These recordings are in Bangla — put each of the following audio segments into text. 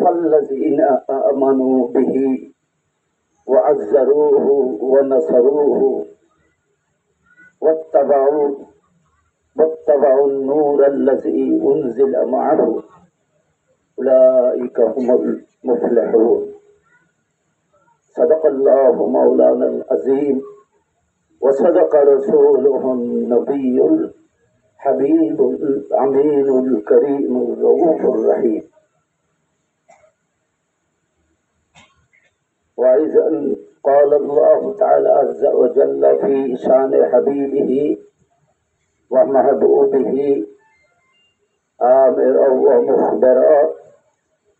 فالذين آمنوا به وعزروه ونصروه واتبعوا النور الذي أنزل معه أولئك هم المفلحون. صدق الله مولانا العظيم وصدق رسوله النبي الحبيب الأمين الكريم الرؤوف الرحيم. وأيضا قال الله تعالى عز وجل في شان حبيبه ومحبوبه آمرا ومخبرا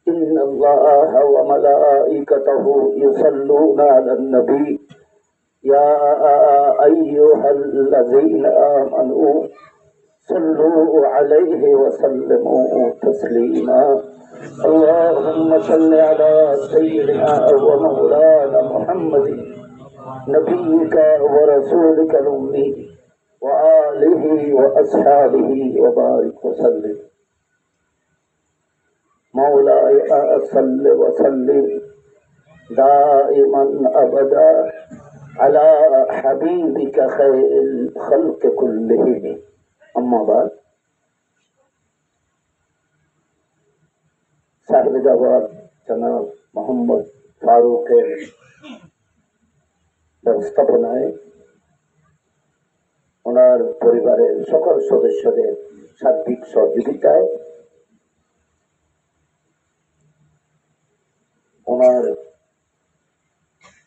إن الله وملائكته يصلون على النبي يا أيها الذين آمنوا صلوا عليه وسلموا تسليما. اللهم صل على سيدنا ومولانا محمد نبيك ورسولك الأمي وآله وأصحابه وبارك وسلم. مولاي صل وسلم دائما أبدا على حبيبك خير الخلق كلهم. أما بعد، সাহেবজাবাদ জনাব মোহাম্মদ ফারুকের ব্যবস্থাপনায় ওনার পরিবারের সকল সদস্যদের সার্বিক সহযোগিতায় ওনার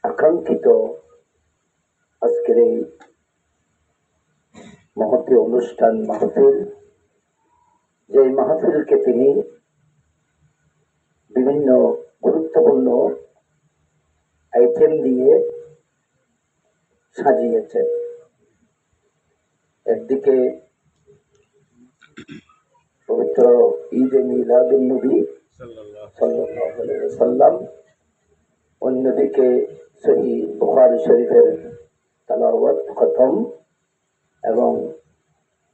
আকাঙ্ক্ষিত আজকের এই মহতী অনুষ্ঠান মাহফিল, যে মাহফিলকে তিনি বিভিন্ন গুরুত্বপূর্ণ আইটেম দিয়ে সাজিয়েছেন। একদিকে পবিত্র ঈদে মিলাদুন নবী সাল্লাল্লাহু আলাইহি ওয়াসাল্লাম, অন্যদিকে সহিহ বুখারী শরীফের তেলাওয়াত খতম এবং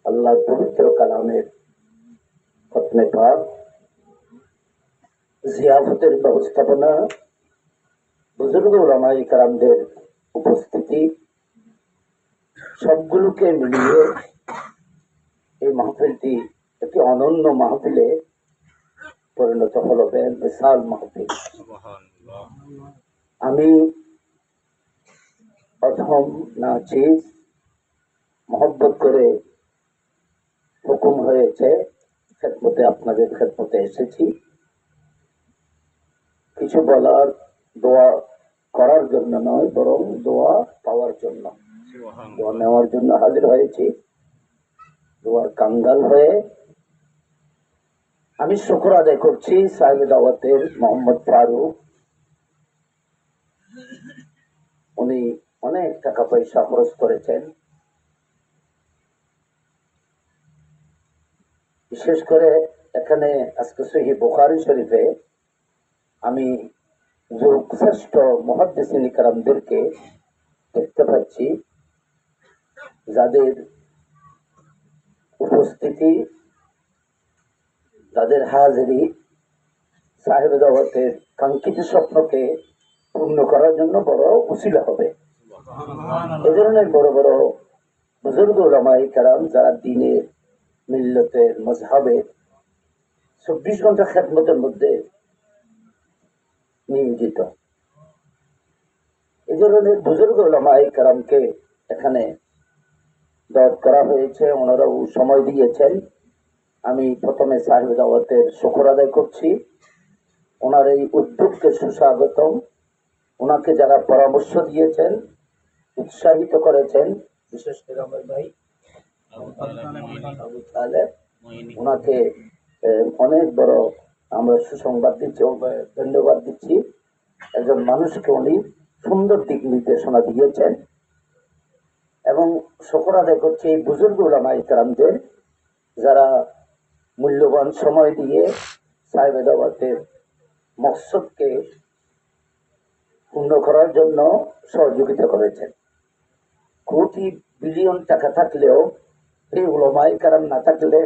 আল্লাহর পবিত্র কালামের খতমে পাক, জিয়াফতের ব্যবস্থাপনা, বুজুর্গ উলামায়ে কেরামদের উপস্থিতি, সবগুলোকে মিলিয়ে এই মাহফিলটি একটি অনন্য মাহফিলে পরিণত হলো, বিশাল মাহফিল। আমি অধম নাচিজ মহব্বত করে হুকুম হয়েছে খেদমতে, আপনাদের খেদমতে এসেছি কিছু বলার, দোয়া করার জন্য নয়, বরং দোয়া পাওয়ার জন্য, দোয়া নেওয়ার জন্য হাজির হয়েছি। দোয়ার কাঙ্গাল হয়ে আমি শুকর আদায় করছি সাহেব দাওয়াতের মোহাম্মদ ফারুক। উনি অনেক টাকা পয়সা খরচ করেছেন, বিশেষ করে এখানে আজকে সহিহ বুখারী শরীফে আমি শ্রেষ্ঠ মুহাদ্দিসিন কেরামদেরকে দেখতে পাচ্ছি, যাদের উপস্থিতি, যাদের হাজিরি সাহেব দাওয়াতের কাঙ্ক্ষিত স্বপ্নকে পূর্ণ করার জন্য বড় উসিলা হবে। এ ধরনের বড় বড় বুজুর্গ উলামায়ে কেরাম যারা দ্বীনের, মিল্লতের, মযহাবের 24 ঘন্টা খেদমতের মধ্যে নিয়োজিত, এই ধরনের বুজুর্গ উলামায়ে কেরামকে এখানে দাওয়াত করা হয়েছে, ওনারাও সময় দিয়েছেন। আমি প্রথমে সাহেব দাওয়াতের শুকর আদায় করছি, ওনার এই উদ্যোগকে সুস্বাগতম। ওনাকে যারা পরামর্শ দিয়েছেন, উৎসাহিত করেছেন, বিশেষ করে আমার ভাই আবু তালেব, ওনাকে অনেক বড় আমরা সুসংবাদ দিচ্ছি, ধন্যবাদ দিচ্ছি। একজন মানুষকে উনি সুন্দর দিক নির্দেশনা দিয়েছেন এবং শুকর আদায় করছি এই বুজুর্গ উলামায়ে কেরামদের, যারা মূল্যবান সময় দিয়ে সাহেব দাওয়াতের মকসদকে পূর্ণ করার জন্য সহযোগিতা করেছেন। কোটি বিলিয়ন টাকা থাকলেও এই উলামায়ে কেরাম না থাকলে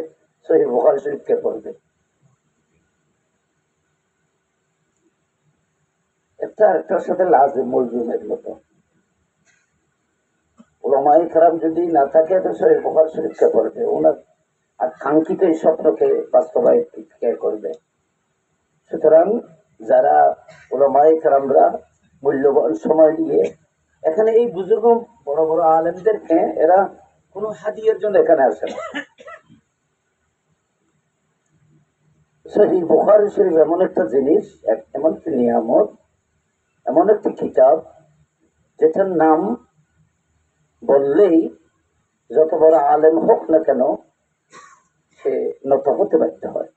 সহিহ বুখারী শরীফ কে পড়বে? একটা আরেকটার সাথে লাজে মজলুমের মতো। ওলামায়ে কেরাম যদি না থাকে তো সহিহ বুখারী শরীফকে পড়বে, ওনার আর কাঙ্ক্ষিত এই স্বপ্নকে বাস্তবায়িত কে করবে? সুতরাং যারা ওলামায়ে কেরামরা মূল্যবান সময় দিয়ে এখানে এই বুজুর্গ বড় বড় আলেমদেরকে, এরা কোনো হাদিয়ার জন্য এখানে আসে না। সহিহ বুখারী শরীফ এমন একটা জিনিস, এমন একটি নিয়ামত, এমন একটি কিতাব যেটার নাম বললেই যত বড় আলেম হোক না কেন সে নত হতে বাধ্য হয়।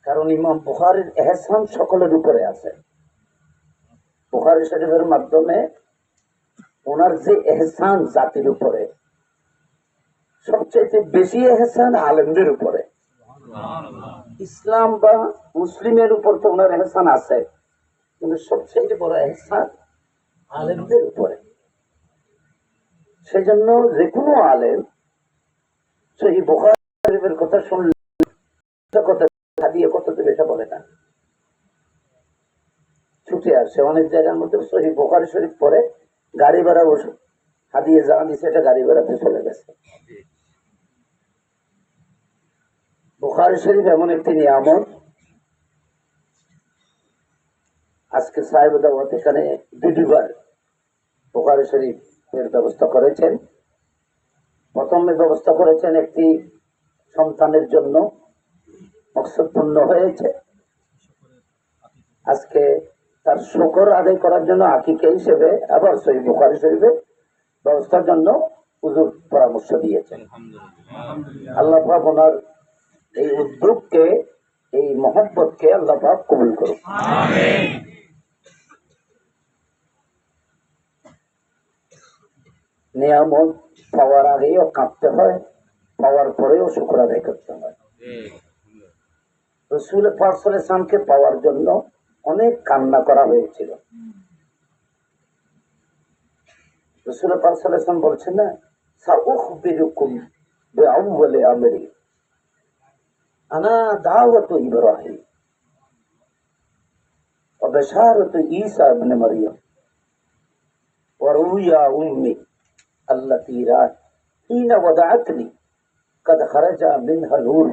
কারণ ইমাম বুখারীর এহসান সকলের উপরে আছে। বুখারী শরীফের মাধ্যমে ওনার যে এহসান জাতির উপরে, সবচেয়ে বেশি এহসান আলেমদের উপরে। ইসলাম বা মুসলিমের উপর তো ওনার এহসান আছে, কিন্তু সবচেয়ে বড় এহসান আলেমদের উপরে। সেই জন্য যে কোনো আলেম সহিহ বুখারী শরীফের কথা শুনলে কথা দিয়ে কত দেবে এটা বলে না, ছুটে আসে। অনেক জায়গার মধ্যে সহিহ বুখারী শরীফ পড়ে গাড়ি ভাড়া বসে হাদিয়ে জানা দিচ্ছে, এটা গাড়ি ভাড়াতে চলে গেছে। বুখারী শরীফ এমন একটি নিয়ামত। আজকে সাহেব দাওয়াত এখানে দুবার বুখারী শরীফের ব্যবস্থা করেছেন। প্রথমে ব্যবস্থা করেছেন একটি সন্তানের জন্য, মকসদ পূর্ণ হয়েছে। আজকে তার শুকর আদায় করার জন্য আকিকা হিসেবে আবার সহিহ বুখারী শরীফের ব্যবস্থার জন্য হুজুর পরামর্শ দিয়েছেন। আল্লাহ পাক ওনার এই উদ্যোগকে, এই মহব্বতকে আল্লাহ পাক কবুল করুন। নিয়ামত পাওয়ার আগেও কাঁপতে হয়, পাওয়ার পরেও শুকর আদায় করতে হয়। রাসূল পাক সাল্লাল্লাহু আলাইহি ওয়াসাল্লামকে পাওয়ার জন্য অনেক কান্না করা হয়েছিল। রাসূল পাক সাল্লাল্লাহু আলাইহি ওয়াসাল্লাম বলছেন না, সাউখবিরুকুম বিআউয়ালি আমরি আনা দাওয়াতু ইব্রাহিম ওয়া বাশারাতু ঈসা ইবনে মারইয়াম ওয়া রুয়া উম্মি আল্লাতী রাত হিনা ওয়াদাআতনি قد خرج منها نور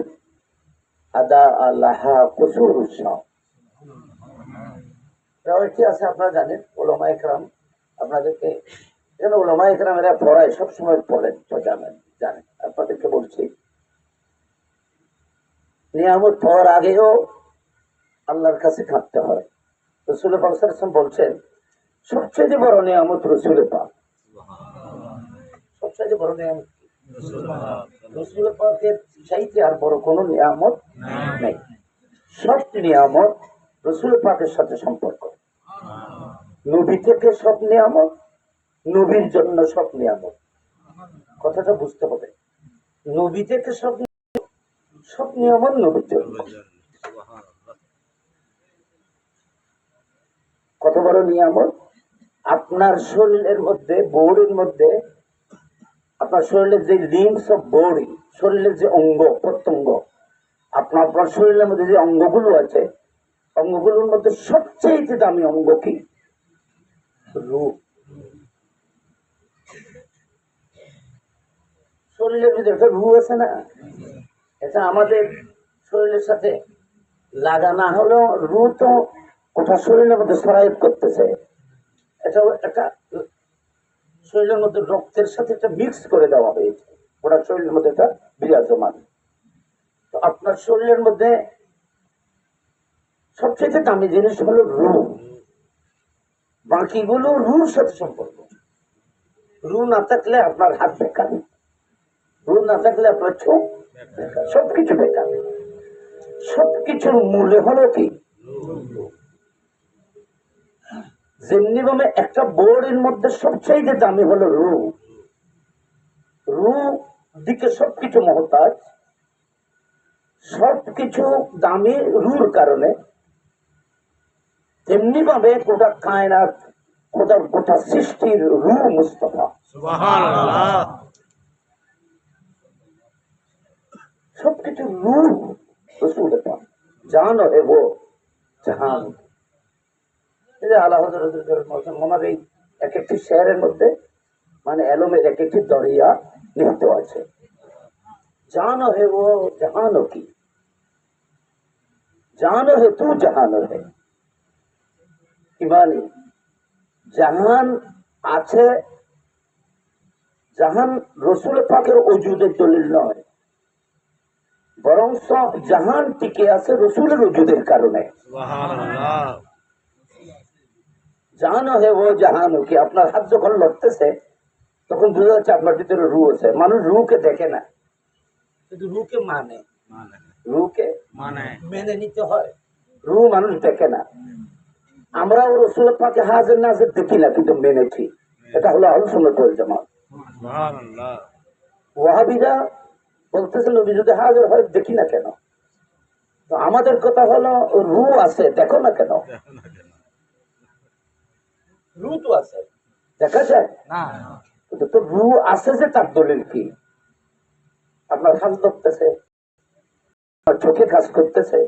أداء لها قصور الشام। রাওয়ায়াতে আছে, আপনারা জানেন, উলামায়ে কেরাম আপনাদেরকে এখানে উলামায়ে কেরাম এরা পড়ায়, সবসময় পড়েন তো জানেন। আপনাদেরকে বলছি, নিয়ামত পাওয়ার আগেও আল্লাহর কাছে কাঁদতে হয়। রাসূল পাক সাল্লাল্লাহু আলাইহি ওয়াসাল্লাম বলছেন, সবচেয়ে বড় নিয়ামত রাসূল পাক। সবচেয়ে বড় নিয়ামত রাসূল পাকের চাইতে আর বড় কোনো নিয়ামত নেই। সব নিয়ামত রাসূল পাকের সাথে সম্পর্ক। নবী থেকে সব নিয়ামত, নবীর জন্য সব নিয়ামত। কথাটা বুঝতে হবে, নবী থেকে সব নিয়ামত নবীর জন্য। কত বড় নিয়ামত! আপনার শরীরের মধ্যে, বডির মধ্যে, আপনার শরীরের যে লিম্বস অফ বডি, শরীরের যে অঙ্গ প্রত্যঙ্গ, আপনার শরীরের মধ্যে যে অঙ্গগুলো আছে, অঙ্গগুলোর মধ্যে সবচেয়ে দামি অঙ্গ কি? রূহ। শরীরের ভিতরে একটা রূহ আছে না, এটা আমাদের শরীরের সাথে লাগা না হলেও রূহ তো ওটা শরীরের মধ্যে সরাইভ করতেছে। এটা একটা শরীরের মধ্যে রক্তের সাথে একটা মিক্স করে দেওয়া হয়েছে, ওটা শরীরের মধ্যে একটা বিরাজমান। তো আপনার শরীরের মধ্যে সবচেয়ে দামি জিনিস হলো রূহ, বাকিগুলো রূহর সাথে সম্পর্ক। রূহ না থাকলে আপনার হাত বেকার, রূহ না থাকলে আপনার চোখ বেকার, সবকিছু বেকার। সবকিছুর মূলে হলো কি? যেমনি ভাবে একটা বোর্ডের মধ্যে সবচেয়ে দামি হলো রূহ, রূহ দিকে সবকিছু মহতাজ, সবকিছু দামি রূহর কারণে। তেমনি ভাবে গোটা কায়নাত, গোটা সৃষ্টির রূহ মুস্তাফা। সুবহানাল্লাহ। সবকিছু রূহ রাসূল পাক। জান হে वो जहान এই যে আলা হযরতের মতন ওনার এই এক একটি শেয়ারের মধ্যে মানে এলমের এক একটি দরিয়া নিহিত আছে। জানো হে ও জাহানো কি, জানো হে তু জাহানো হে, কি মানে জাহান আছে, জাহান রসুল পাকের ওজুদের দলিল নয়, বরং জাহান টিকে আছে রসুলের ওজুদের কারণে। জানো হে ও জাহানো কি, আপনার হাত যখন লড়তেছে তখন বোঝা যাচ্ছে আপনার ভিতরে রু আছে। মানুষ রুকে দেখে না, কিন্তু রুকে মানে, রুকে মেনে নিতে হয়। রু মানুষ দেখে না। আমরা রসুল পাকে হাজির নাজির দেখি না, কিন্তু মেনেছি। এটা হলো আহলে সুন্নাত ওয়াল জামাত। ওয়াহাবিরা বলতেছে নবী যদি হাজির হয় দেখি না কেন? তো আমাদের কথা হলো রু আছে, দেখো না কেন? রু তো আছে, দেখা যায় না। তো রু আছে যে তার দলিল কি? আপনার কাজ ধরতেছে, আপনার চোখে কাজ করতেছে,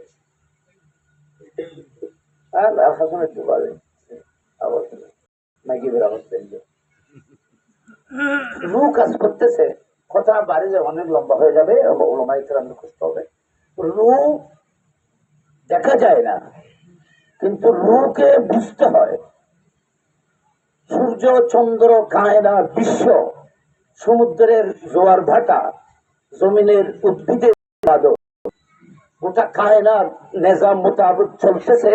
রু কাজ করতেছে। কথা বাড়ি যে অনেক লম্বা হয়ে যাবে, কষ্ট হবে। রু দেখা যায় না, কিন্তু রুকে বুঝতে হয়। সূর্য, চন্দ্র, কায়নাত, বিশ্ব, সমুদ্রের জোয়ার ভাটা, জমিনের উদ্ভিদের বাদল, গোটা কায়নাত নিজাম মোতাবেক চলতেছে।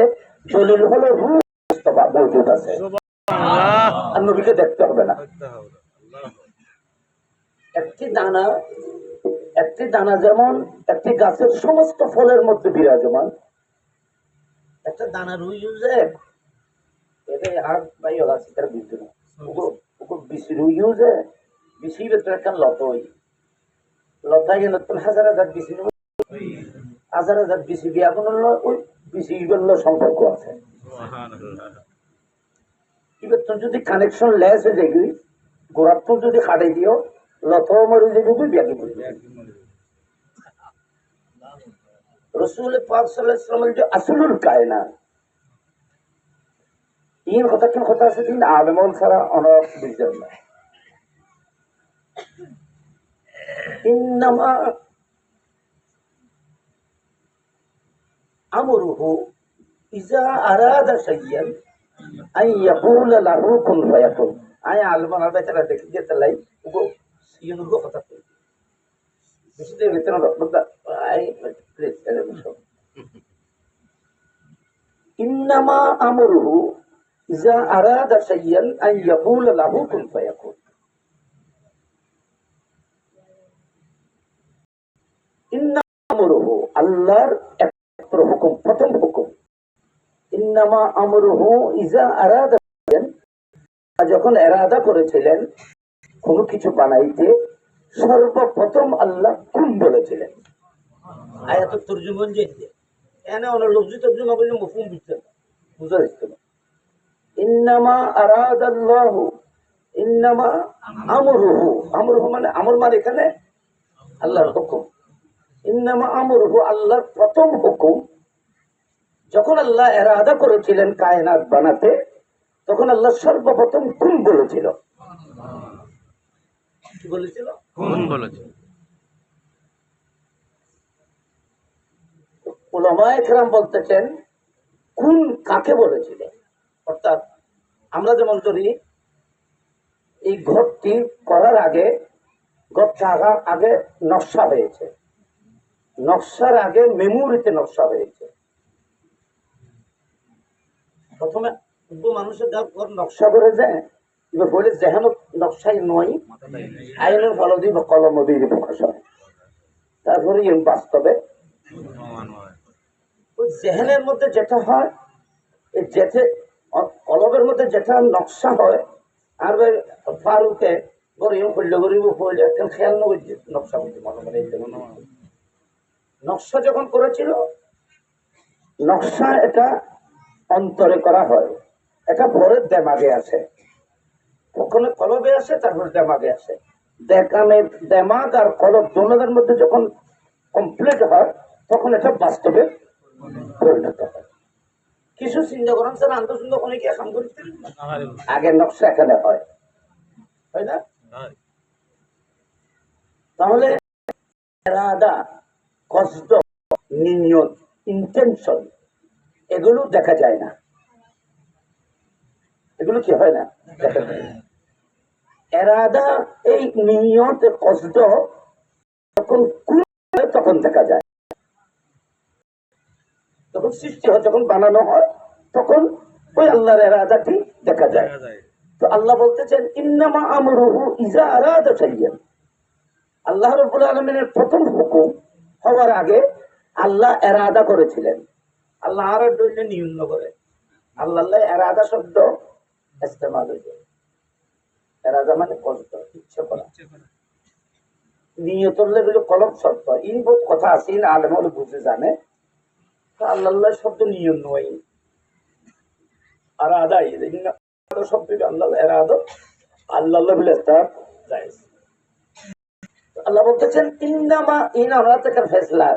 দলিল হলো রু মজুদ আছে, আর নবীকে দেখতে হবে না। একটি দানা যেমন একটি গাছের সমস্ত ফলের মধ্যে বিরাজমান, একটা দানা রুই যায় এটা আর ভাই আছে তার বুঝতে না, বেশি রুই যায় বেশি ভেতরে একটা লতই লতাই গেল তুমি হাজার হাজার বেশি হাজার হাজার বেশি বিয়া কোন ওই বেশি সম্পর্ক আছে। এবার তোর যদি কানেকশন লেস হয়ে যাবি, গোড়ার তো যদি খাটাই দিও লত মরে যাবি, তুই ব্যাগি পড়বি। রসুল পাক সাল্লাল্লাহু আলাইহি ওয়াসাল্লামের যে আসলুল কায়নাত, তিন কথা কোন কথা আছে, তিন আলেমন ছাড়া অনেক বুঝতেন না। ইন্নামা আমরুহু ইজা আরাদা শাইয়ান আন ইয়াকুলা লাহু কুন ফায়াকুন। আয় আলমানা বেচারা দেখি যে তালাই ওগো সিয়ন গো কথা কই বেশি দেরি ভিতর বলতা আই প্লিজ এর বসো। ইন্নামা আমরুহু ইজা আরাদা শাইয়ান আন ইয়াকুলা লাহু কুন ফায়াকুন। ইন্নামা আমরুহু আল্লাহর এক হুকুম, প্রথম হুকুম। ইন্নামা আমরুহু ইজা আরাদা, যখন এরাদা করেছিলেন কোনো কিছু বানাইতে, সর্বপ্রথম আল্লাহ কুন বলেছিলেন। আয়াতের তর্জমা যে এনে অনেক লফজি তর্জমা করলে মফহুম বুঝতে বুঝা দিত না। ইন্নামা আরাদাল্লাহু, ইন্নামা আমরুহু, আমরুহু মানে আমর মানে এখানে আল্লাহর হুকুম। ইন্নামা আমরুহু আল্লাহর প্রথম হুকুম। যখন আল্লাহ এরাদা করেছিলেন কায়নাত বানাতে, তখন আল্লাহ সর্বপ্রথম কুন বলেছিল। কি বলেছিল? কুন বলেছিল। উলামায়ে কেরাম বলতেছেন কুন কাকে বলেছিল। অর্থাৎ আমরা যেমন করি এই ঘরটি করার আগে, ঘরটা আগে নকশা হয়েছে, নকশার আগে মেমোরিতে নকশা হয়েছে। প্রথমে মানুষের ঘর নকশা করে যায়, এবার বলে যেহেন নকশাই নয় আইনের ফল দিব কলম দিয়ে প্রকাশ হয়, তারপরে বাস্তবে ওই জেহেনের মধ্যে যেটা হয়, যেতে কলমের মধ্যে যেটা নকশা হয়, আর ফারুকে গরিব করলে গরিব হইলে খেয়াল নকশা করতে মনে মনে নকশা যখন করেছিল, নকশা এটা অন্তরে করা হয়, এটা পরের দেমাগে আসে, ওখানে কলবে আসে, তারপর দেমাগে আসে। দেমাগ আর কলব দোনোদের মধ্যে যখন কমপ্লিট হয়, তখন এটা বাস্তবে পরিণত হয়। কিছু চিন্তা করেন স্যার আন্তঃচিন্তা অনেকে কাম করতে আগে নকশা এখানে হয় তাই না? তাহলে ইরাদা, কসদ, নিয়ত, ইন্টেনশন এগুলো দেখা যায় না, এগুলো কি হয় না, দেখা যায় না। ইরাদা, এই নিয়ত, কসদ যখন কোন তখন দেখা যায়, যখন সৃষ্টি হয়, যখন বানানো হয় তখন ওই আল্লাহর ইরাদাটি দেখা যায়। তো আল্লাহ বলতেছেন ইন্নামা আমরুহু ইজা আরাদা শাইআন। আল্লাহ রাব্বুল আলামিনের প্রথম হুকুম হওয়ার আগে আল্লাহ ইরাদা করেছিলেন। আল্লাহ আর জন্য নিয়ম করে আল্লাহ ইরাদা শব্দ ইস্তেমাল হয়েছে। ইরাদা মানে কষ্ট, ইচ্ছা করা। নিয়তুল্লাহ হলো কলম শব্দ। ইন বহুত কথা আছে, ইন আলেম হলে বুঝে জানে। আল্লাহ শব্দ নিয়ম নয়, আরাদা শব্দ আল্লাহ ইরাদা আল্লাহ বলে জায়েজ। আল্লাহ বলতেছেন ইন্নামা ইন আরাদাকার ফয়সালা।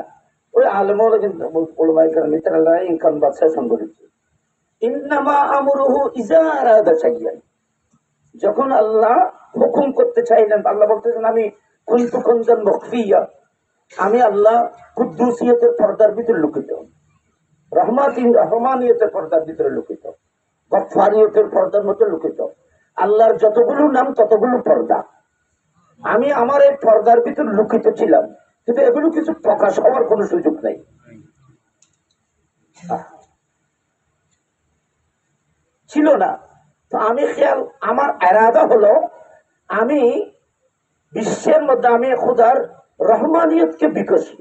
ওই আলেমরা কিন্তু উলামায়ে কেরাম তারা ইনকাম বাদশা সংগঠিত। ইন্নামা আমরুহু ইজা আরাদা শাইআন। যখন আল্লাহ হুকুম করতে চাইলেন, আল্লাহ বলতেছেন আমি কুনতু কুনজান মুখফিয়া, আমি আল্লাহ কুদ্দুসিয়তের পর্দার ভিতরে লুকিত, রহমানিয়তের পর্দার ভিতরে লুকিত, গফফারিয়তের পর্দার মধ্যে লুকিত। আল্লাহর যতগুলো নাম ততগুলো পর্দা। আমি আমার এই পর্দার ভিতর লুকিত ছিলাম, কিন্তু এগুলো কিছু প্রকাশ হওয়ার কোন সুযোগ নেই। ছিল না। তো আমি খেয়াল, আমার ইরাদা হলো আমি বিশ্বের মধ্যে আমি খোদার রহমানিয়তকে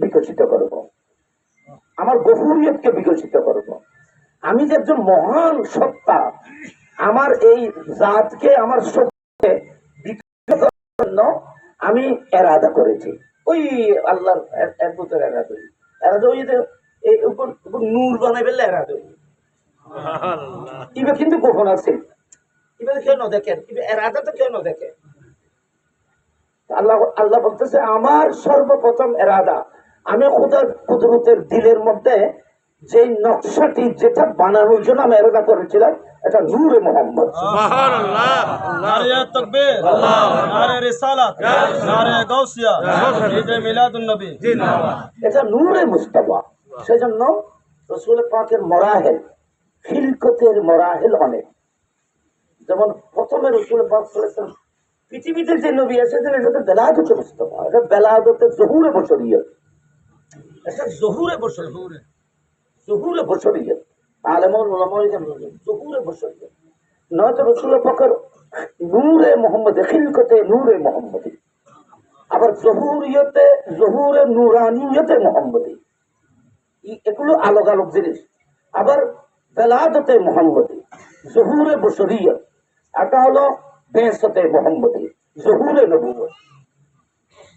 বিকশিত করব, আমার গফুরিয়তকে বিকশিত করব। আমি যে একজন মহান সত্তা, আমার এই জাতকে, আমার শক্তিকে বিকশিত করার জন্য আমি ইরাদা করেছি। ওই আল্লাহর একবুতের ইরাদা, ইরাদা ওই যে এই উপর নূর বানাই ফেললে ইরাদা। ইবে কিন্তু গোপন আছে, এবার কেউ না দেখেন, ইরাদা তো কেউ না দেখে। আল্লাহ আল্লাহ বলতেছে আমার সর্বপ্রথম ইরাদা, আমি খোদার কুদরতের দিলের মধ্যে যে নকশাটি, যেটা বানানোর জন্য আমি ইরাদা করেছিলাম, এটা নূরে মুহাম্মদ। সুবহানাল্লাহ, নারে তাকবীর, নারে রিসালাত, নারে গাউসিয়া, ঈদে মিলাদুন নবী, জিন্দাবাদ। এটা নূরে মুস্তাফা। সেজন্য রাসূল পাকের মরাহেল, খিলকতের মরাহেল অনেক। যেমন প্রথমে রাসূল পাক সাল্লাল্লাহু আলাইহি ওয়াসাল্লাম পৃথিবীতে যে নবী এসেছেন, এটা বেলায়েতে মুস্তাফা, এটা বেলায়েতে জহুরে বশরিয়ত, এটা জহুরে বশরিয়ত, জহুরে বশরিয়ত। আলেমুল উলামায়ে জানেন জহুরে বশরিয়ত নয়তো রাসূল পাকের নূরে মুহাম্মদী, খিলকতে নূরে মুহাম্মদী, আবার জহুরিয়তে, জহুরে নূরানিয়তে মুহাম্মদী, এগুলো আলাদা আলাদা জিনিস। আবার বেলায়েতে মুহাম্মদী, জহুরে বশরিয়ত, এটা হলো বেসতে মুহাম্মদী, জহুরে নবুয়ত।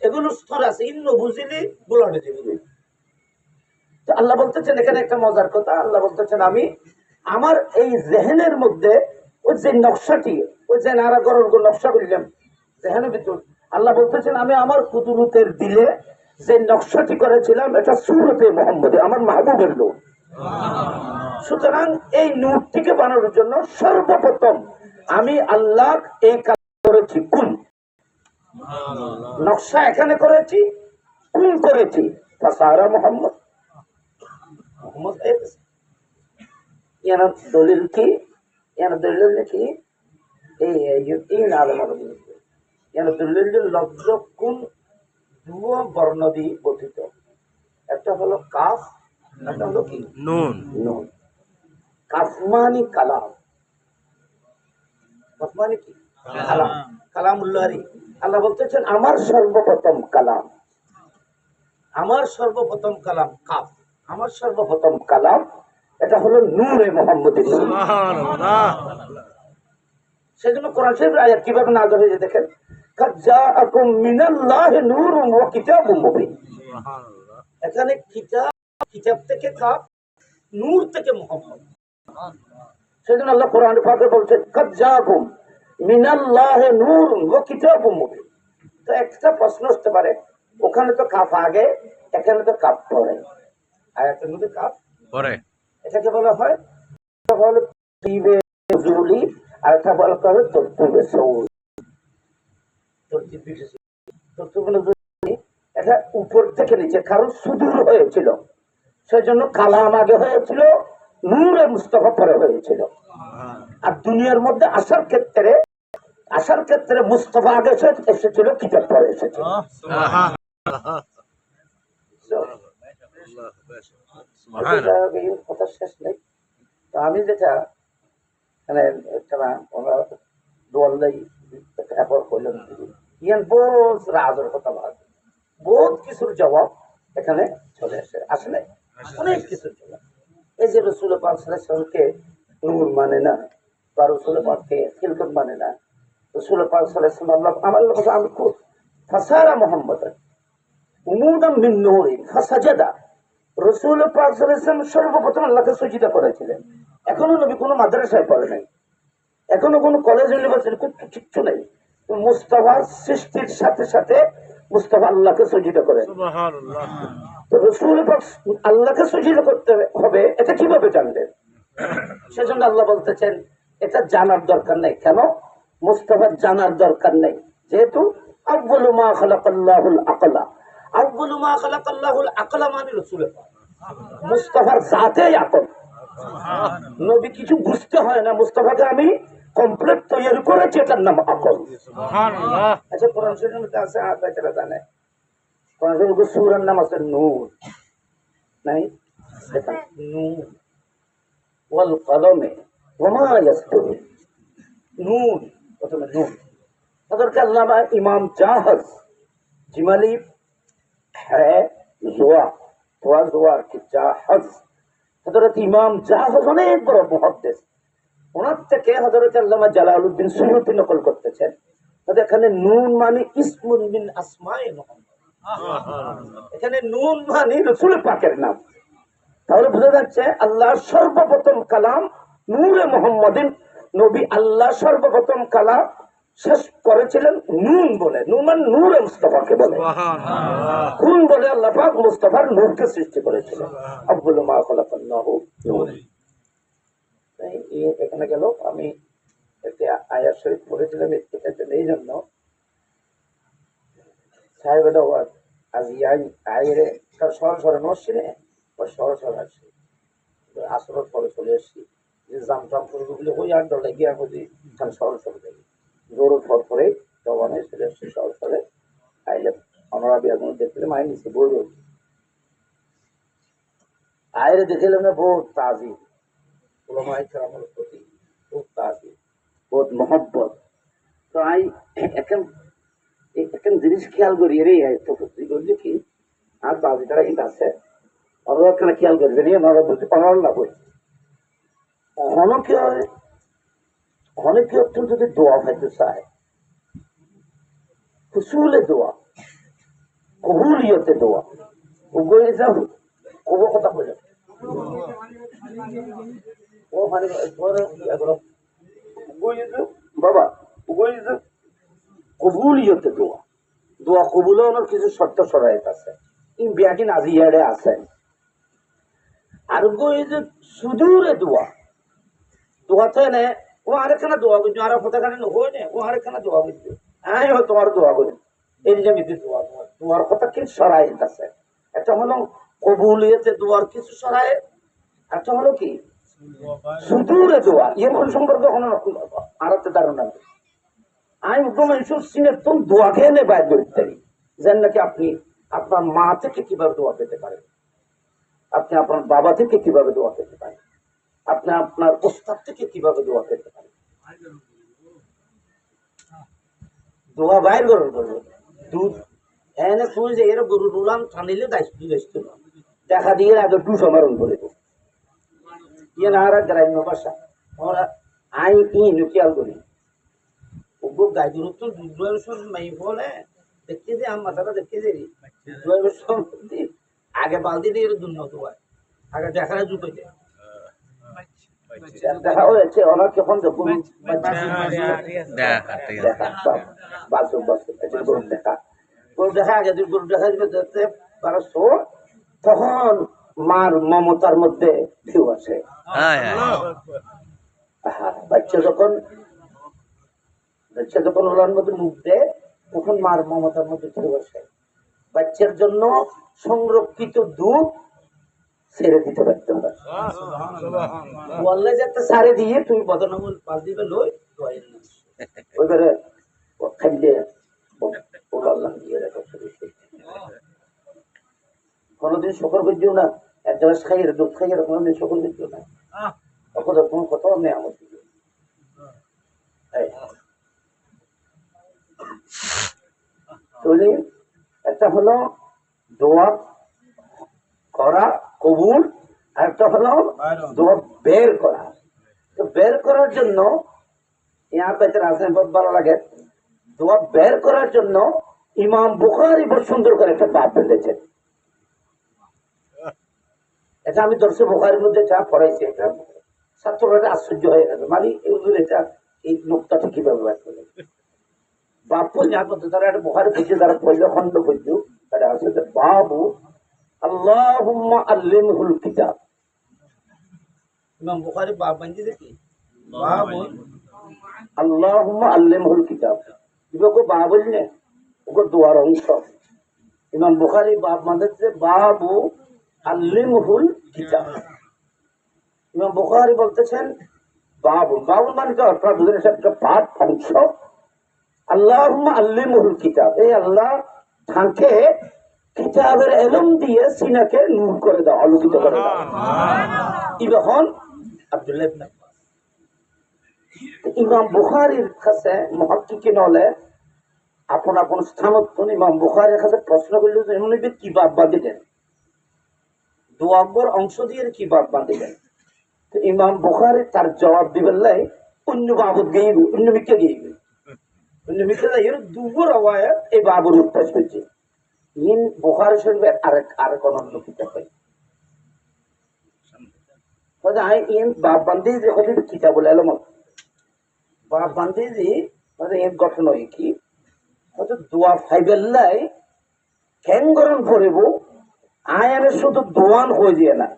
এগুলো স্তর আছে, ইন্ন বুঝিলি বুলানে দিবি। তো আল্লাহ বলতেছেন এখানে একটা মজার কথা, আল্লাহ বলতেছেন আমি আমার এই জেহেনের মধ্যে ওই যে নকশাটি, ওই যে নারা গরর নকশা করিলাম জেহেনের ভিতর, আল্লাহ বলতেছেন আমি আমার কুদরতের দিলে যে নকশাটি করেছিলাম, এটা সূরতে মুহাম্মদী, আমার মাহবুবের নূর। সুতরাং এই নূরটিকে বানানোর জন্য সর্বপ্রথম আমি আল্লাহ এই কাজ করেছি, কুন নকশা এখানে করেছি, কুন করেছি, ফাসারা মুহাম্মদ। ইয়ানা দলিল কি, ইয়ানা দলিল কি এই নালে মনে ইয়ানা দলিল লফজ কুন দুয়া বর্ণ দিয়ে গঠিত। একটা হলো কাফ, একটা হলো কি নুন। নুন। কাফ মানে কালাম, কাফ মানে কি কালাম, কালামুল্লাহি। আল্লাহ বলতেছেন আমার সর্বপ্রথম কালাম, আমার সর্বপ্রথম কালাম কাফ, আমার সর্বপ্রথম কালাম এটা হলো নূরে মুহাম্মদী। সুবহানাল্লাহ। সেজন্য কোরআন শরীফের আয়াত কিভাবে নাযিল হয়েছে দেখেন, কাদ জাআকুম মিনাল্লাহি নূরুন ওয়া কিতাবুম মুবিন। সুবহানাল্লাহ। এখানে কিতাব, কিতাব থেকে কাফ, নূর থেকে মুহাম্মদ। সেজন্য আল্লাহ কোরআন পাকে বলছেন কাদ জাআকুম মিনাল্লাহি নূরুন ওয়া কিতাবুম মুবিন। তো একটা প্রশ্ন আসতে পারে, ওখানে তো কাফ আগে, এখানে তো কাফ পরে, আয়াতের মধ্যে কাফ পরে এটাকে বলা হয় হলো তরতিবে নজুলি, আর একটা বলা হলো তরতিবে সৌল। তরতিবে নজুলি এটা উপর থেকে নিচে, কারণ সুদূর হয়েছিল, সেজন্য কালাম আগে হয়েছিল, নূরে মুস্তফা পরে হয়েছিল। আর দুনিয়ার মধ্যে আসার ক্ষেত্রে মুস্তফা আগে এসেছিল, কিতাব পরে এসেছিল। কথা শেষ নেই। তো আমি যেটা মানে ওরা দোয়াল্লাই এরপর করলাম, ইয়ান বহুত রাজের কথা ভাব, বহুত কিছুর জবাব এখানে চলে আসলে অনেক কিছুর জবাব। এই যে রসুল পাক সাল্লাল্লাহু আলাইহি ওয়াসাল্লামকে নূর মানে না, বা রসুল পাককে খিলকত মানে না, রসুল পাক সাল্লাল্লাহু আলাইহি ওয়াসাল্লাম আমার লোক আমি খুব ফাসারা মোহাম্মদ উমুদাম মিন নূরিন ফাসাজাদা। রসুল পাক সাল্লাল্লাহু আলাইহি ওয়াসাল্লাম সর্বপ্রথম আল্লাহকে সুজদা করেছিলেন। এখনো নবী কোনো মাদ্রাসায় পড়ে নাই, এখনো কোনো কলেজ ইউনিভার্সিটি কিচ্ছু নেই। মুস্তাফার সৃষ্টির সাথে সাথে মুস্তাফা আল্লাহকে সুজদা করেন। তো রসুল পাক আল্লাহকে সুজদা করতে হবে, এটা কিভাবে জানলেন? সেজন্য আল্লাহ বলতেছেন এটা জানার দরকার নেই। কেন মুস্তাফার জানার দরকার নেই? যেহেতু আউয়ালু মা খালাকাল্লাহুল আকলা, আউয়ালু মা খালাকাল্লাহুল আকলা মানে রসুল পাক, মুস্তাফার জাতেই আকল। নবী কিছু বুঝতে হয় না, মুস্তাফাকে আমি কমপ্লিট তৈরি করেছি, এটার নাম আকল। আচ্ছা, কোরআন শরীফের মধ্যে আছে, বেচারা জানে কোরআন শরীফের সূরার নাম আছে নূর, নাই? দেখেন নূর ওয়াল কলমে ওমা ইয়াসতুরুন, নূর, প্রথমে নূর। হযরত আল্লামা ইমাম জাহাজ জিমালি হ্যাঁ জোয়া তোয়া জোয়ার কি জাহাজ, হযরত ইমাম জাহাজ অনেক বড় মুহাদ্দিস, ওনার থেকে হযরত আল্লামা জালালউদ্দিন সুয়ুতী নকল করতেছেন। এখানে নুন মানে ইসমুন মিন আসমায়ে মুহাম্মদ, এখানে নুন মানে রাসূল পাকের নাম। তাহলে বোঝা যাচ্ছে আল্লাহর সর্বপ্রথম কালাম নূরে মুহাম্মাদিন, নবী আল্লাহ সর্বপ্রথম কালাম শেষ করেছিলেন নুন বলে। নুন মানে নূরে মুস্তাফাকে বলে। কোন বলে আল্লাহ পাক মুস্তাফার নূরকে সৃষ্টি করেছিলেন। আব্বুল মা খালাকাল্লাহু নূর। এখানে গেল, আমি একটা আয়াত শরীফ পড়েছিলাম এই জন্য সাহেবের আওয়াজ আজ আয়েরে সরল সরল আসছিলে, সরল সরল আসছি, আসরের পরে চলে এসছি, যে জামটাম ফুলগুলো ওই আর ডলে গিয়ে বুঝি সরল সরল যাই জোর ফর করে জবানে চলে এসছি সরল সরে আইলে আমরা বিয়াগুলো দেখছিলাম, আই নিচ্ছে বই আয়েরে দেখলাম না, বহুত তাজিম উলামায়ে কেরামের প্রতি বহুত তাজিম, বহুত মহব্বত। তো আই এখন জিনিস খেয়াল করি রে, তফসির করছি কি আর বাজিটারা কিন্তু আছে, ওরা এখানে খেয়াল করবে নিয়ে ওনারা বলছে অনার না বই অনেকে অত্যন্ত যদি দোয়া খাইতে চায়, হুসুলে দোয়া, কবুলিয়তে দোয়া, উগয়ে যাও কব কথা বলে ও মানে বাবা উগয়ে যাও কবুলিয়তে দোয়া, দোয়া কবুল হওয়ার কিছু শর্ত শরায়ত আছে, ব্যাগিন আজিয়ারে আছে। আর যে সুদূরে দোয়া, দোয়াতে নে ও আরেকখানা দোয়া করছো, আর ফোটাখানে হয় না, ও আরেকখানা দোয়া করছো, হ্যাঁ তোমার দোয়া করি, এই যে বিদ্যুৎ দোয়া, দোয়ার কথা কি শরায়ত আছে। একটা হলো কবুলিয়তে দোয়ার কিছু শরায়ত, একটা হলো কি সুদূরে দোয়া, এর সম্পর্কে আর একটা ধারণা নেই। আমি একদম দোয়া খেয়ে নেই বাইর করতে পারি, যেন নাকি আপনি আপনার মা থেকে কিভাবে দোয়া পেতে পারেন, আপনি আপনার বাবা থেকে কিভাবে দোয়া পেতে পারেন, আপনি আপনার ওস্তাদ থেকে কিভাবে দোয়া পেতে পারেন। দোয়া বাইর গরম করবো দুধ এনে শুনে যে এর গরু রুলাম টানিলে দায়িত্ব দেখা দিয়ে আগে টু সমারণ করে দেবো, ইয়ে না আর গ্রাম্য ভাষা আমরা আই খেয়াল করি গাই দূরত্ব দুধ মাই ফলে দেখতে যে আমার মাথাটা দেখতে যে আগে বালতি দিয়ে দুর্নত হয়, আগে দেখা জুতো দেখা হয়েছে ওনার কখন যখন গরু দেখা আগে গরু দেখা দেখতে পারছো, তখন মার মমতার মধ্যে ঢেউ আসে। হায় হায় বাচ্চা যখন ওলার মধ্যে মুখ দেয় তখন মার মমতার মধ্যে ঢেউ আসে। বাচ্চার জন্য সংরক্ষিত দুধ ছেড়ে দিতে পারতে হবে। বললে যে একটা সারে দিয়ে তুমি বদনামূল পাল দিবে লই ওইবারে খাইলে দিয়ে রাখো। কোনোদিন শকর করছিও না, এক গ্লাস খাইয়ে দুধ খাইয়ে কোনোদিন শকর করছিও না, তখন কোনো কথা নেই আমার দিকে। একটা হলো দোয়া করা কবুল, আর একটা হলো দোয়া বের করা। তো বের করার জন্য यहाँ पे আসেন बहुत ভালো লাগে। দোয়া বের করার জন্য ইমাম বুখারী বড় সুন্দর করে একটা বাপ বেঁধেছেন। এটা আমি দর্শক বুখারীর মধ্যে যা পড়াইছি এটা ছাত্ররা আশ্চর্য হয়ে গেছে, মানে এটা এই নোকটাটা কিভাবে ব্যবহার করে বাপু যা করতে তারা একটা বুখারী খুঁজছে, তারা পয়লা খন্ড খুঁজছে, তারা আছে বাবু আল্লাহুম্মা আল্লিমহুল কিতাব। ইমাম বুখারী বাপ বানিয়ে দেখি বাবু আল্লাহুম্মা আল্লিমহুল কিতাব, ইবাকে বাপ বললে ওকে দোয়ার অংশ। ইমাম বুখারী বাপ মানে বাবু আল্লিমহুল কিতাব। ইমাম বুখারী বলতেছেন বাবু, বাবু মানে তো আপনার বুঝলেন একটা পাঠ অংশ। আল্লাহুম্মা আল্লিমহুল কিতাব, এই আল্লাহ তাকে কিতাবের ইলম দিয়ে সিনাকে নূর করে দাও, আলোকিত করে দাও। ইবন আব্দুল্লাহ ইবনে আব্বাস ইমাম বুখারীর কাছে মুহাক্কিকিন হলে আপন আপন স্থানত ইমাম বুখারীর কাছে প্রশ্ন করল যে উনি কি বাপ বাঁধিলেন, দোয়ার অংশ দিয়ে কি বাপ বাঁধিলেন। তো ইমাম বুখারী তার জবাব দিবেন লাই অন্য বাবুদ গিয়ে অন্য মিকে গিয়ে অন্য মিকে এর দুবর আওয়ায়াত এই বাবুর উত্তাস হয়েছে। ইন বুখারী শরীফের আরেক অনন্য কিতাব পাই ইন বাপ বান্ধি যে কিতাব বলে এলো বাপ বান্ধি যে এর গঠন হয় কি হয়তো দোয়া ফাইবেল্লাই খ্যাং গরম করিব আয়ারে শুধু দোয়ান হয়ে যায় না,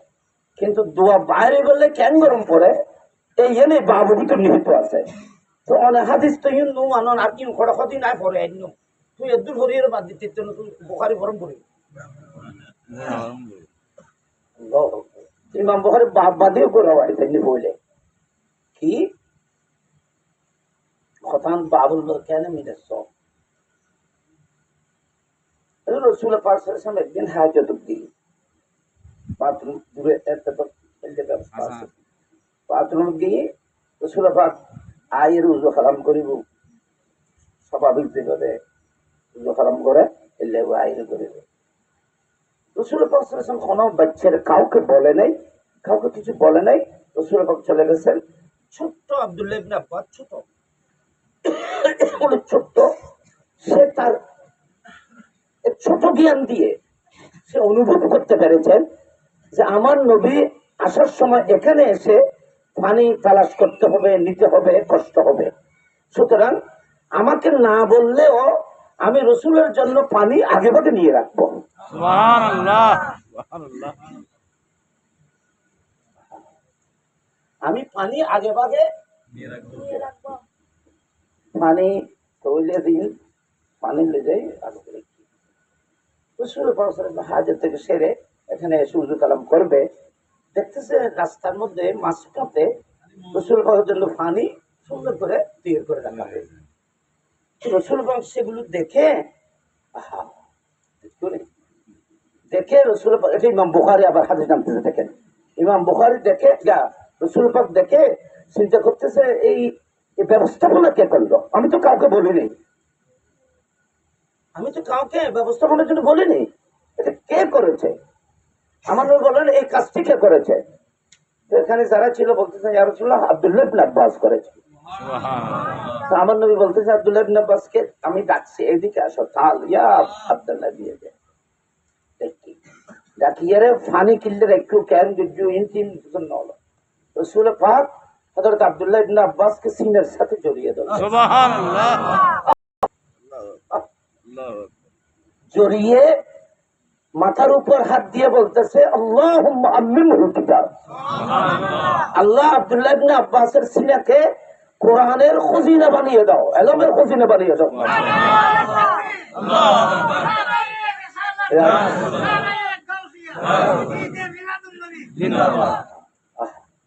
কিন্তু দোয়া বাইরে গেলে খ্যাং গরম পড়ে এই এনে বাবু ভিতর নিহিত আছে। তো অনেক হাদিস তো ইন নু আনন আর কি খড়া খদি নাই পড়ে আইন তুই এদুর ভরিয়ে বাদ দিতে তুই বুখারী গরম পড়ি ইমাম বুখারী বাপ বাদিও করে বাড়িতে বলে কি খতান বাবুল কেন মিলেছ রসুল পাক সাল্লাল্লাহু আলাইহি ওয়াসাল্লাম একদিন হাজত দিল, বাথরুম দূরে একটা তো ব্যবস্থা আছে, বাথরুম গিয়ে রসুল পাক আয়ের উজু হারাম করিব, স্বাভাবিক যেভাবে উজু হারাম করে এলে আয়ের করিব। রসুল পাক সাল্লাল্লাহু আলাইহি ওয়াসাল্লাম কোনো বাচ্চার কাউকে বলে নাই, কাউকে কিছু বলে নাই। রসুল পাক চলে গেছেন। ছোট্ট আব্দুল্লাহ ইবনে আব্বাস ছোট ছোট্ট, সে তার ছোট জ্ঞান দিয়ে সে অনুভব করতে পেরেছেন যে আমার নবী আসার সময় এখানে এসে পানি তালাশ করতে হবে, নিতে হবে, কষ্ট হবে, সুতরাং আমাকে না বললেও আমি রসুলের জন্য পানি আগে ভাগে নিয়ে রাখবো। সুবহানাল্লাহ সুবহানাল্লাহ, আমি পানি আগে ভাগে নিয়ে রাখবো। পানি তৈলে দিন পানি লে যাই আগে রসুল হাজত থেকে সেরে এখানে এসে উজু কালাম করবে, দেখতেছে রাস্তার মধ্যে মাঝপথে রসুল পাকের জন্য পানি সুন্দর করে তৈরি করে রাখা হয়েছে। রসুল পাক সেগুলো দেখে দেখে রসুল পাক, এটা ইমাম বুখারী আবার হাদিস নামতেছে দেখেন, ইমাম বুখারী দেখে রসুল পাক দেখে চিন্তা করতেছে এই ব্যবস্থাপনা কে করলো, আমি তো কাউকে বলিনি, আমি তো কাউকে ব্যবস্থাপনার জন্য বলিনি, এটা কে করেছে, আমার নবী বলেন এই কাজটি কে করেছে। তো এখানে যারা ছিল বলতেছে ইয়া রাসূলুল্লাহ আব্দুল্লাহ ইবনে আব্বাস করেছে। তো আমার নবী বলতেছে আব্দুল্লাহ ইবনে আব্বাসকে আমি ডাকছি এদিকে আসো, তাল ইয়া আব্দুল্লাহ দিয়ে দে দেখি ডাকিয়ারে ফানি কিল্লে একটু ক্যান জুজু ইনতিম জন্য হলো রাসূল পাক হযরত আব্দুল্লাহ ইবনে আব্বাসকে সিনের সাথে জড়িয়ে দিল। সুবহানাল্লাহ, জড়িয়ে মাথার উপর হাত দিয়ে বলতেছে আল্লাহুম্মা আল্লিমহুল কিতাব। আল্লাহ আব্দুল্লাহ ইবনে আব্বাসের সিনাকে কোরআনের খজিনা বানিয়ে দাও, ইলমের খজিনা বানিয়ে দাও।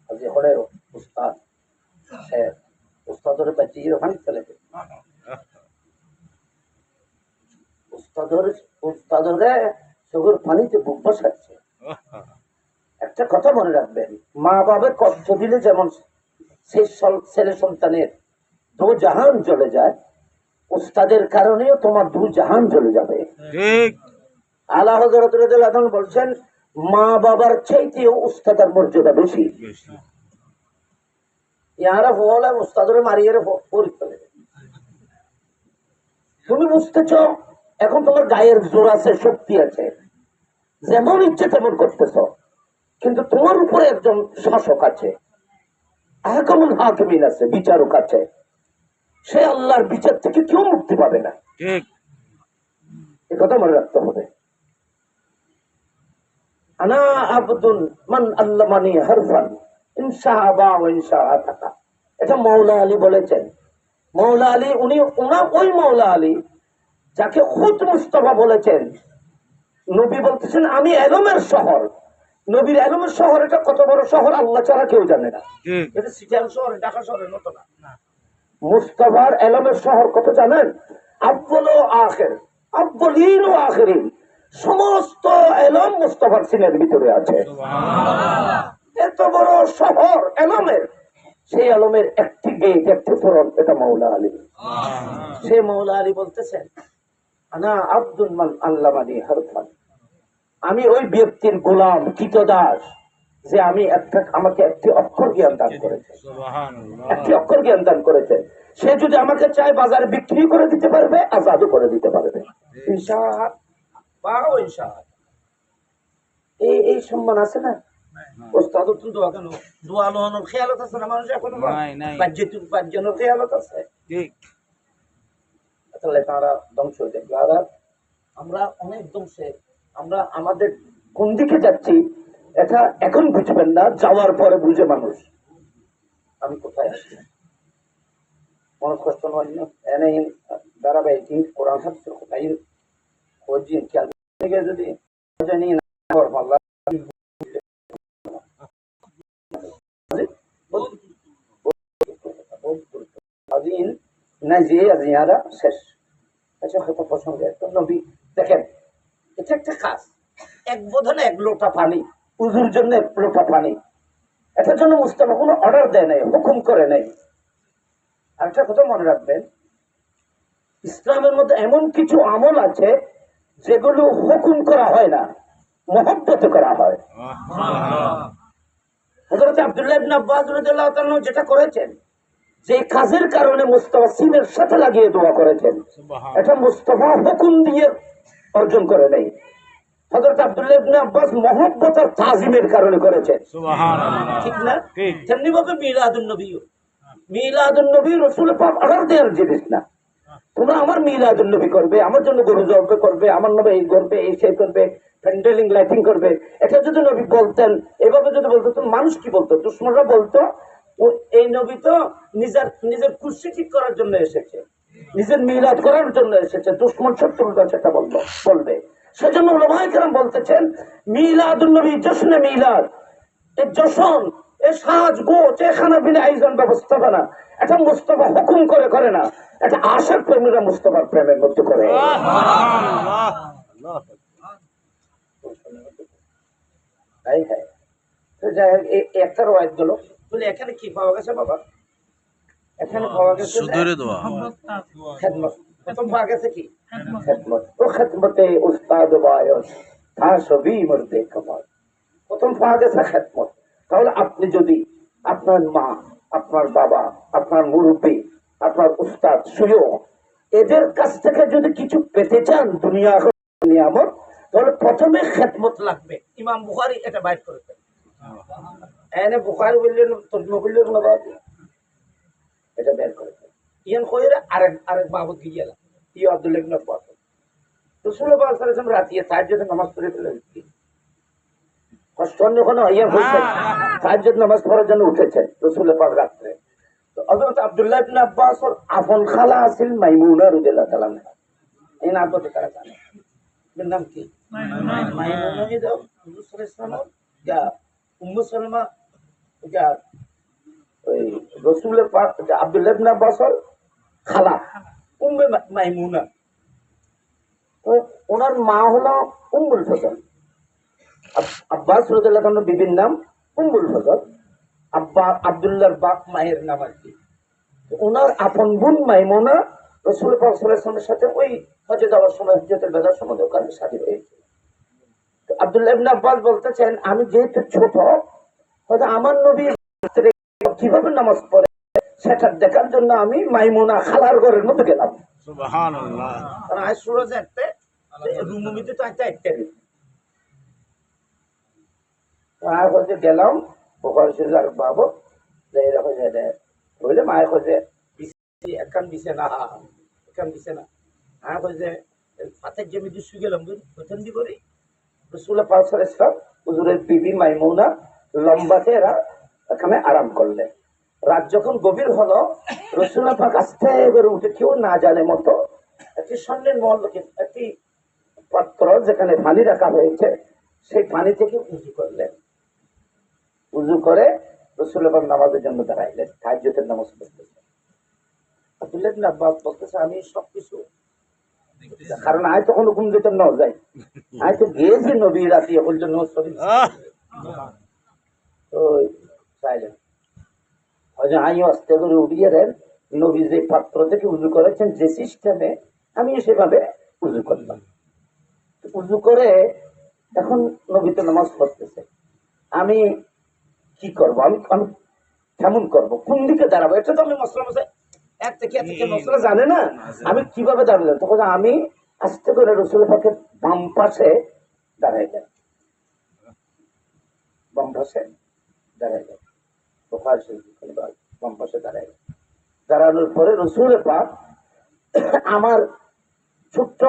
আজি হলে উস্তাদ উস্তাদের বাচ্চা ভাঙ চলে উস্তাদরে চোখের পানিতে বুক বসাচ্ছে। একটা কথা মনে রাখবেন, মা বাবার কষ্ট দিলে যেমন সেই ছেলে সন্তানের দু জাহান চলে যায়, উস্তাদের কারণেও তোমার দু জাহান চলে যাবে। ঠিক। আলা হযরত রাদিয়াল্লাহু আনহু বলছেন, মা বাবার চাইতেও উস্তাদের মর্যাদা বেশি। ইয়ারা বলে উস্তাদের মারিয়ে পরীক্ষা দেবে। তুমি বুঝতেছ এখন তোমার গায়ের জোর আছে, শক্তি আছে, যেমন ইচ্ছে তেমন করতেছ, কিন্তু তোমার উপরে একজন শাসক আছে, আহকামুল হাকিমিন আছে, বিচারক আছে। সে আল্লাহর বিচার থেকে কেউ মুক্তি পাবে না। ঠিক। এ কথা মনে রাখতে হবে। আনা আবদুন মান আল্লামানি হারফান ইনশাআ বা ওয়া ইনশাআ তাকা। এটা মাওলা আলী বলেছেন। মাওলা আলী উনি ওই মাওলা আলী যাকে খুদ মুস্তাফা বলেছেন। নবী বলতেছেন আমি এলমের শহর। নবীর এলমের শহর, এটা কত বড় শহর আল্লাহ ছাড়া কেউ জানে না। এটা সিটিয়াল শহর, ঢাকা শহরের মতো না। মুস্তাফার এলমের শহর কত জানেন? আব্বুল ও আখির, আব্বুলিন ও আখিরিন, সমস্ত এলম মুস্তাফার সিনের ভিতরে আছে। এত বড় শহর এলমের, সেই এলমের একটি গেট, একটি ফোরন, এটা মাওলা আলী। সে মাওলা আলী বলতেছেন আনা আব্দুল মান আল্লামানি হারফান, আমি ওই ব্যক্তির গোলাম কৃতদাস যে আমাকে একটি অক্ষর জ্ঞান দান করেছে, একটি অক্ষর জ্ঞান দান করেছে। সে যদি আমাকে চায় বাজারে বিক্রি করে দিতে পারবে, আজাদও করে দিতে পারবে। এই সম্মান আছে না? ওস্তাদ দোয়া কেন দোয়া লোহানোর খেয়ালত আছে না? মানুষ এখন বাহ্যজনের খেয়ালত আছে। তাহলে তারা ধ্বংস হয়ে যাবে। আর আমরা অনেক ধ্বংসে, আমরা আমাদের কোন দিকে যাচ্ছি এটা এখন বুঝবেন না, যাওয়ার পরে বুঝে মানুষ আমি কোথায় আসছি। মনে কষ্ট নয় না, এনে দাঁড়াবে কোরআন হাদিসের কোথায় খোঁজিন খেয়াল থেকে যদি জানি না শেষ। আচ্ছা হয়তো প্রসঙ্গে নবী দেখেন, এটা একটা কাজ, এক বোধনে এক লোটা পানি, উজুর জন্য এক লোটা পানি, এটার জন্য মুস্তাফা কোনো অর্ডার দেয় নাই, হুকুম করে নাই। আর একটা কথা মনে রাখবেন, ইসলামের মধ্যে এমন কিছু আমল আছে যেগুলো হুকুম করা হয় না, মহব্বত করা হয়। হযরত আব্দুল্লাহ ইবনে আব্বাস রাদিয়াল্লাহু তাআলা যেটা করেছেন, যে কাজের কারণে মুস্তাফা সিনের সাথে লাগিয়ে দোয়া করেছেন, এটা মুস্তাফা হুকুম দিয়ে অর্জন করে নাই। হযরত আব্দুল্লাহ ইবনে আব্বাস মহব্বত আর তাজিমের কারণে করেছেন। সুবহানাল্লাহ, ঠিক না? তেমনি ভাবে মিলাদুন নবী রাসূল পাক অর্ডার দেওয়ার জিনিস না। তোমরা আমার মিলাদুন নবী করবে, আমার জন্য গরু জবাই করবে, আমার নামে এই করবে, এই সেই করবে, প্যান্ডেলিং লাইটিং করবে। এটা যদি নবী বলতেন, এভাবে যদি বলতো, তো মানুষ কি বলতো? দুশমনরা বলতো এই নবী তো নিজের কুর্সি ঠিক করার জন্য এসেছে, নিজের মিলাদ করার জন্য এসেছে। দুশমন শত্রুরা সেটা বলবে। সেজন্য উলামায়ে কেরাম বলতেছেন মিলাদুন নবী, জশ্নে মিলাদ, এই জশন, এই সাজগোজ, এই খানাপিনা আয়োজন ব্যবস্থাপনা, এটা মুস্তাফা হুকুম করে না, এটা আশিক প্রেমীরা মুস্তাফার প্রেমের মধ্যে করে। একটা রওয়ায়াত গেল, বলে এখানে কি পাওয়া গেছে বাবা? এখানে পাওয়া গেছে খেদমত। প্রথম পাওয়া গেছে কি? খেদমত। ও খেদমতে উস্তাদ বায়স তা সবই মর্দে কামাল। প্রথম পাওয়া গেছে খেদমত। তাহলে আপনি যদি আপনার মা, আপনার বাবা, আপনার মুরব্বী, আপনার উস্তাদ, সুযোগ, এদের কাছ থেকে যদি কিছু পেতে চান দুনিয়া নিয়ামত, তাহলে প্রথমে খেদমত লাগবে। ইমাম বুখারী এটা বাইর করেছেন। এনে বুখারী বললেন, তর্জমা করলেন না বাবা, এটা বের করেছেন। ইয়ান কইরা আরেক বাবু গিয়েলা ই আব্দুল্লাহ ইবনে আব্বাস। তো রসুল পাক সাল্লাল্লাহু আলাইহি ওয়াসাল্লাম রাতে তাহাজ্জুদের নামাজ পড়ে ফেলেন। কষ্ট যখন ইয়া হয়েছে তাহাজ্জুদ নামাজ পড়ার জন্য উঠেছেন রসুল পাক রাত্রে। তো হযরত আব্দুল্লাহ ইবনে আব্বাস ওর আপন খালা আছেন মাইমুনা রাদিয়াল্লাহু তাআলা আনহা। এই নাম তো তারা জানে। এর নাম কি? মাইমুনা। এই দাও হুজুর সাল্লাল্লাহু আলাইহি ওয়াসাল্লাম যা উম্মু সালমা যা ওই রসুলের পাক আব্দুল্লাহ ইবনে আব্বাস ওর খালা উম্মে মাইমুনা। তো ওনার মা হলো উম্মুল ফজল। আব্বাস রাদিয়াল্লাহু তাআলার বিবির নাম উম্মুল ফজল। আব্বা আব্দুল্লাহর বাপ মায়ের নাম আর কি। ওনার আপন বোন মাইমুনা রাসূল পাক সাল্লাল্লাহু আলাইহি ওয়াসাল্লামের সাথে ওই হজে যাওয়ার সময় হজরতের বেলার সময় ওখানে শাদী হয়েছে। তো আব্দুল্লাহ ইবনে আব্বাস বলতেছেন আমি যেহেতু ছোট হয়তো আমার নবী কিভাবে নামাজ পড়ে সেটা দেখার জন্য আমি মাইমুনা খালার ঘরের মধ্যে গেলাম। সুবহানাল্লাহ। কারণ আজ সুরজ একটা রুমের ভিতরে তো একটা হচ্ছে গেলাম বোকার শরীর বাবু বললে মায়ের খোঁজে একখান দিছে না একখান দিছে না মায়ের খোঁজে হাতের জমি দুশু গেলাম ওখান দিয়ে করি রসুল পাক সাল্লাল্লাহু আলাইহি ওয়াসাল্লাম হুজুরের বিবি মাইমুনা লম্বাতে এরা এখানে আরাম করলে। রাত যখন গভীর হলো রসুল পাক আস্তে করে উঠে কেউ না জানে মতো একটি স্বর্ণের মহল একটি পাত্র যেখানে পানি রাখা হয়েছে সেই পানি থেকে উজু করলেন। উজু করে রসুল পাক নামাজের জন্য দাঁড়াইলেন। তাহাজ্জুদের নামাজ পড়তেছেন। আব্দুল্লাহ ইবনে আব্বাস বলতেছে আমি সবকিছু কারণ আয় তখন হুকুম দিতেন না যাই আয় তো গিয়েছি নবী রাতি বলছে নো সরি তো চাইলেন হয়তো আমিও আস্তে করে উঠিয়ে দেন নবী যে পাত্র থেকে উজু করেছেন যে সিস্টেমে আমিও সেভাবে উজু করলাম। উজু করে এখন নবী তো নামাজ পড়তেছে আমি কি করবো আমি আমি কেমন করবো কোন দিকে দাঁড়াবো এটা তো আমি মশলা মশাই এক থেকে মশলা জানে না আমি কিভাবে দাঁড়াবো তখন আমি আস্তে করে রসুল পাকের বাম পাশে দাঁড়াইলেন। বাম পাশে দাঁড়াইলেন বাম পাশে দাঁড়াইলেন। দাঁড়ানোর পরে রসুল পাক আমার ছোট্ট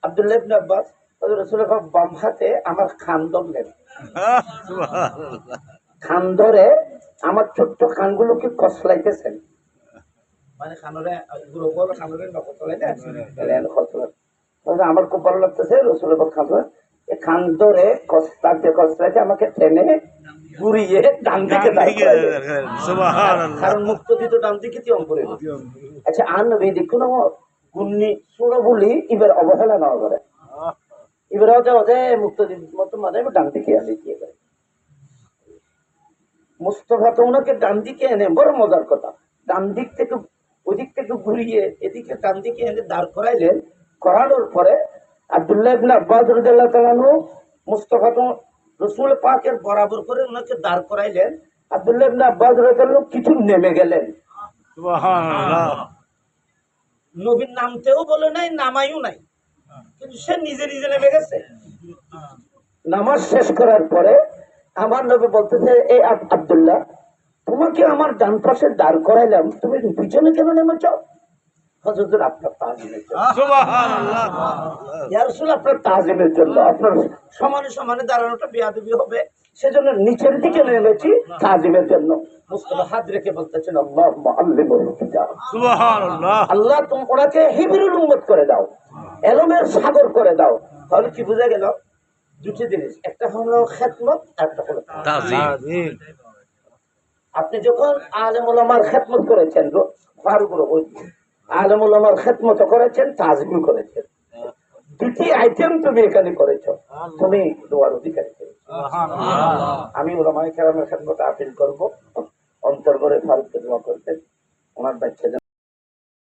আব্দুল্লাহ ইবনে আব্বাস রসুল পাক বাম হাতে আমার খান ধরলেন। খান ধরে আমার ছোট্ট খানগুলোকে কসলাইতেছেন মানে খানরে খানরে আমার খুব ভালো লাগতেছে রসুল খান খান ধরে কসলাইতে কসলাইতে আমাকে টেনে ঘুরিয়ে ডান দিকে কারণ মুক্ত দিত ডান দিকে তিয়ম করে। আচ্ছা আর নবী দেখুন গুন্নি সুর বলি এবার অবহেলা না করে এবার মুক্ত মতো মানে ডান দিকে আমি দিয়ে করে মুস্তফা তো ওনাকে ডান দিকে এনে বড় মজার কথা ডান দিক থেকে ওদিক থেকে ঘুরিয়ে এদিকে ডান দিকে এনে দাঁড় করাইলেন। করানোর পরে আব্দুল্লাহ ইবনে আব্বাস রাদিয়াল্লাহু তাআলা আনহু মুস্তফা তো রসুল পাকের বরাবর করে ওনাকে দাঁড় করাইলেন। আব্দুল্লাহ ইবনে আব্বাস রাদিয়াল্লাহু তাআলা কিছু নেমে গেলেন। সুবহানাল্লাহ। নবীর নামতেও বলে নাই নামাইও নাই কিন্তু সে নিজে নিজে নেমে গেছে। নামাজ শেষ করার পরে আমার নবী বলতেছে এই আব্দুল্লাহ তোমাকে আমার ডান পাশে দাঁড় করাইলাম তুমি পিছনে কেন নেমেছ? হযরত আপনার তাজিমের জন্য। সুবহানাল্লাহ। ইয়া রাসূল আপনার তাজিমের জন্য আপনার সমানে সমানে দাঁড়ানোটা বেয়াদবি হবে সেজন্য নিচের দিকে নেমেছি তাজিমের জন্য। মুস্তাফা হাত রেখে বলতেছেন আল্লাহুম্মা আল্লিমহুল কিতাব। সুবহানাল্লাহ। আল্লাহ তুমি ওনাকে হিবরুল উম্মত করে দাও এলমের সাগর করে দাও। তাহলে কি বোঝা গেল? দুটি জিনিস একটা হলো খেদমত আর একটা হলো তাজিম। আপনি যখন আলেম ওলামার খেদমত করেছেন আলেম ওলামার খেদমত করেছেন তাজিম করেছেন দুটি আইটেম তুমি এখানে করেছো তুমি দোয়ার অধিকারী করেছো। আমি ওলামায়ে কেরামের খেদমত আপিল করবো অন্তর করে ফারুককে দোয়া করতেন ওনার বাচ্চা